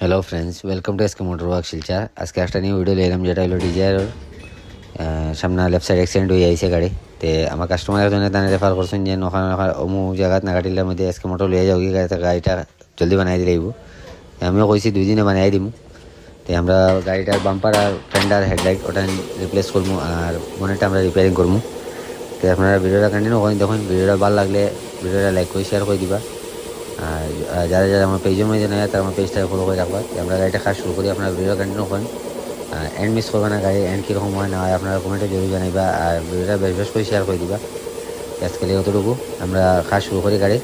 Hello friends, welcome to SK motor work Silchar. আজকে একটা new video নিলাম, যেটা হলো ডিজায়ার সামনে লেফট সাইড অ্যাক্সিডেন্ট হয়ে আইছে গাড়ি। তে আমার কাস্টমার একজনে তানে রেফার করছেন যে ওখানে অমু জায়গাত নাগাটিলার মধ্যে এসকে মোটর লিয়ে যাও, কি গাড়িটা জলদি বানাই দিলে আইব। আমিও কইছি 2 দিনে বানাই দিমু। তো আমরা গাড়িটার বাম্পার আর ফেন্ডার হেডলাইট ওটা রিপ্লেস করবো, আর বনেটটা আমরা রিপেয়ারিং করবো। তো আপনারা ভিডিওটা কন্টিনিউ করেন, দেখুন ভিডিওটা ভালো লাগলে ভিডিওটা লাইক করে শেয়ার করে দিবা। আর যারা যারা আমার পেজের মধ্যে নেয় তারা আমার পেজটাকে ফলো করে রাখবা। আমরা গাড়িটা কাজ শুরু করি, আপনারা ভিডিও কন্টিনিউ করেন, এন্ড মিস করবে না। গাড়ি এন্ড কীরকম হয় না হয় আপনারা কমেন্টে জরুরি জানাইবা, আর ভিডিওটা বেশ বেশ করে শেয়ার করে দিবা। আজকে অতটুকু, আমরা কাজ শুরু করি গাড়ি।